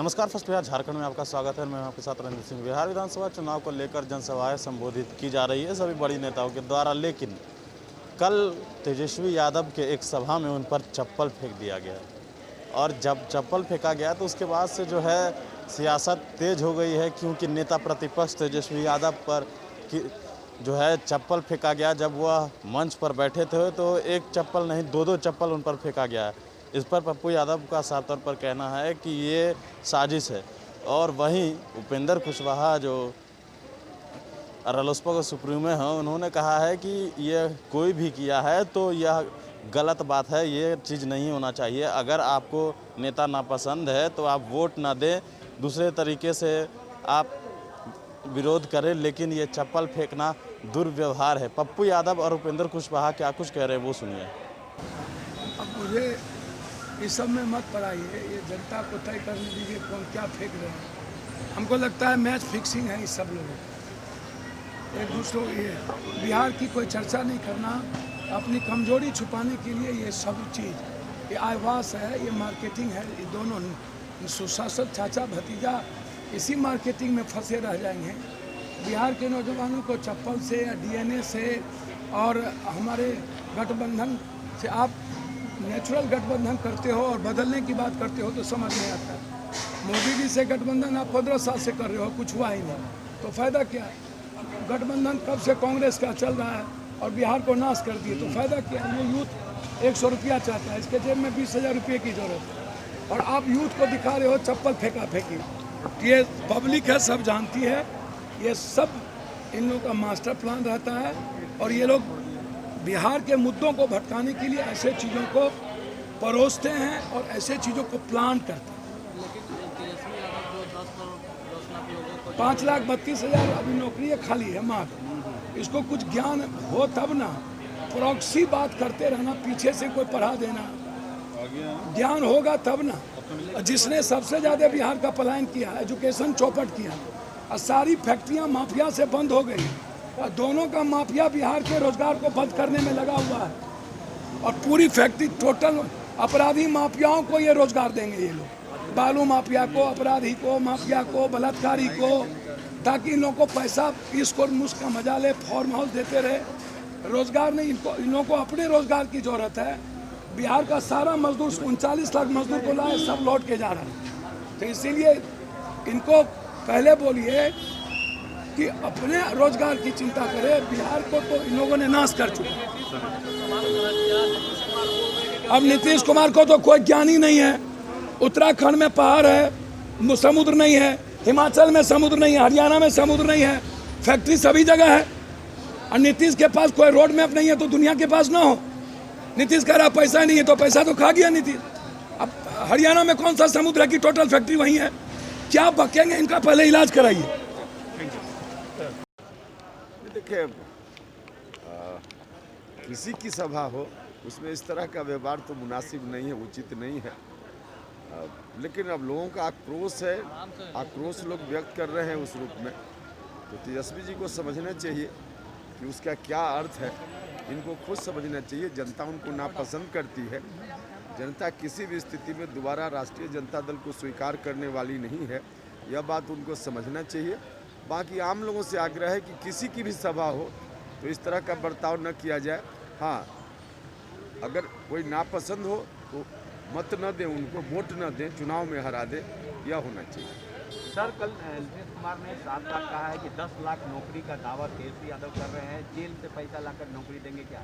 नमस्कार। फर्स्ट बिहार झारखंड में आपका स्वागत है। मैं आपके साथ रणजीत सिंह। बिहार विधानसभा चुनाव को लेकर जनसभाएं संबोधित की जा रही है सभी बड़ी नेताओं के द्वारा, लेकिन कल तेजस्वी यादव के एक सभा में उन पर चप्पल फेंक दिया गया और जब चप्पल फेंका गया तो उसके बाद से जो है सियासत तेज हो गई है, क्योंकि नेता प्रतिपक्ष तेजस्वी यादव पर जो है चप्पल फेंका गया। जब वह मंच पर बैठे थे तो एक चप्पल नहीं दो चप्पल उन पर फेंका गया है। इस पर पप्पू यादव का साफ तौर पर कहना है कि ये साजिश है। और वहीं उपेंद्र कुशवाहा जो रालोसपा के सुप्रीमो हैं, उन्होंने कहा है कि ये कोई भी किया है तो यह गलत बात है, ये चीज़ नहीं होना चाहिए। अगर आपको नेता नापसंद है तो आप वोट ना दें, दूसरे तरीके से आप विरोध करें, लेकिन ये चप्पल फेंकना दुर्व्यवहार है। पप्पू यादव और उपेंद्र कुशवाहा क्या कुछ कह रहे हैं वो सुनिए। अब मुझे इस सब में मत पड़ाइए, ये जनता को तय करने दीजिए कौन क्या फेंक रहे हैं। हमको लगता है मैच फिक्सिंग है इस सब लोगों को, एक दूसरों ये बिहार की कोई चर्चा नहीं करना, अपनी कमजोरी छुपाने के लिए ये सब चीज़, ये आवास है, ये मार्केटिंग है। ये दोनों सुशासन चाचा भतीजा इसी मार्केटिंग में फंसे रह जाएंगे। बिहार के नौजवानों को चप्पल से या डीएनए से और हमारे गठबंधन से आप नेचुरल गठबंधन करते हो और बदलने की बात करते हो तो समझ नहीं आता। मोदी जी से गठबंधन आप 15 साल से कर रहे हो, कुछ हुआ ही नहीं, तो फ़ायदा क्या? गठबंधन कब से कांग्रेस का चल रहा है और बिहार को नाश कर दिए, तो फ़ायदा क्या? ये यूथ 100 रुपया चाहता है, इसके जेब में 20,000 रुपये की ज़रूरत है और आप यूथ को दिखा रहे हो चप्पल फेंका फेंकी। ये पब्लिक है, सब जानती है, ये सब इन लोगों का मास्टर प्लान रहता है और ये लोग बिहार के मुद्दों को भटकाने के लिए ऐसे चीज़ों को परोसते हैं और ऐसे चीज़ों को प्लान करते हैं। 5,32,000 अभी नौकरी खाली है मात्र, इसको कुछ ज्ञान हो तब ना, प्रॉक्सी बात करते रहना, पीछे से कोई पढ़ा देना, ज्ञान होगा तब ना। जिसने सबसे ज़्यादा बिहार का पलायन किया, एजुकेशन चौपट किया और सारी फैक्ट्रियाँ माफिया से बंद हो गई और दोनों का माफिया बिहार के रोजगार को बंद करने में लगा हुआ है और पूरी फैक्ट्री टोटल अपराधी माफियाओं को ये रोजगार देंगे ये लोग, बालू माफिया को, अपराधी को, माफिया को, बलात्कारी को, ताकि इन लोगों को पैसा इसको मुश्क का मजा ले, फॉर्म हाउस देते रहे, रोजगार नहीं। इन लोगों को अपने रोजगार की जरूरत है। बिहार का सारा मजदूर 39 लाख मजदूर को लाए, सब लौट के जा रहा है। तो इसीलिए इनको पहले बोलिए कि अपने रोजगार की चिंता करे, बिहार को तो इन लोगों ने नाश कर चुका। अब नीतीश कुमार को तो कोई ज्ञान ही नहीं है। उत्तराखंड में पहाड़ है, समुद्र नहीं है, हिमाचल में समुद्र नहीं है, हरियाणा में समुद्र नहीं है, फैक्ट्री सभी जगह है और नीतीश के पास कोई रोड मैप नहीं है तो दुनिया के पास ना हो। नीतीश कह रहा पैसा नहीं है, तो पैसा तो खा गया नीतीश। अब हरियाणा में कौन सा समुद्र है कि टोटल फैक्ट्री वहीं है? क्या बकेंगे? इनका पहले इलाज कराइए। देखिए, किसी की सभा हो उसमें इस तरह का व्यवहार तो मुनासिब नहीं है, उचित नहीं है। लेकिन अब लोगों का आक्रोश है, आक्रोश लोग व्यक्त कर रहे हैं उस रूप में, तो तेजस्वी जी को समझना चाहिए कि उसका क्या अर्थ है। इनको खुद समझना चाहिए। जनता उनको नापसंद करती है। जनता किसी भी स्थिति में दोबारा राष्ट्रीय जनता दल को स्वीकार करने वाली नहीं है, यह बात उनको समझना चाहिए। बाकी आम लोगों से आग्रह है कि किसी की भी सभा हो तो इस तरह का बर्ताव न किया जाए। हाँ, अगर कोई नापसंद हो तो मत न दें, उनको वोट न दें, चुनाव में हरा दें, यह होना चाहिए। सर, कल नीतीश कुमार ने 7 लाख कहा है कि 10 लाख नौकरी का दावा तेजस्वी यादव कर रहे हैं, जेल से पैसा लाकर नौकरी देंगे क्या?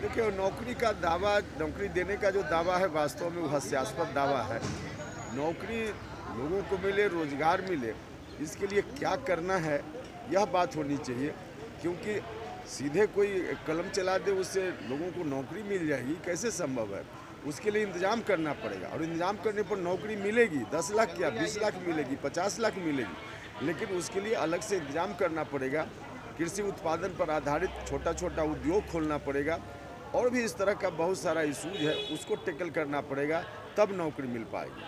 देखिए, नौकरी का दावा, नौकरी देने का जो दावा है वास्तव में वो हास्यास्पद दावा है। नौकरी लोगों को मिले, रोजगार मिले, इसके लिए क्या करना है यह बात होनी चाहिए। क्योंकि सीधे कोई कलम चला दे उससे लोगों को नौकरी मिल जाएगी, कैसे संभव है? उसके लिए इंतजाम करना पड़ेगा और इंतजाम करने पर नौकरी मिलेगी। 10 लाख क्या 20 लाख मिलेगी, 50 लाख मिलेगी, लेकिन उसके लिए अलग से इंतजाम करना पड़ेगा। कृषि उत्पादन पर आधारित छोटा छोटा उद्योग खोलना पड़ेगा और भी इस तरह का बहुत सारा इशूज है, उसको टैकल करना पड़ेगा, तब नौकरी मिल पाएगी।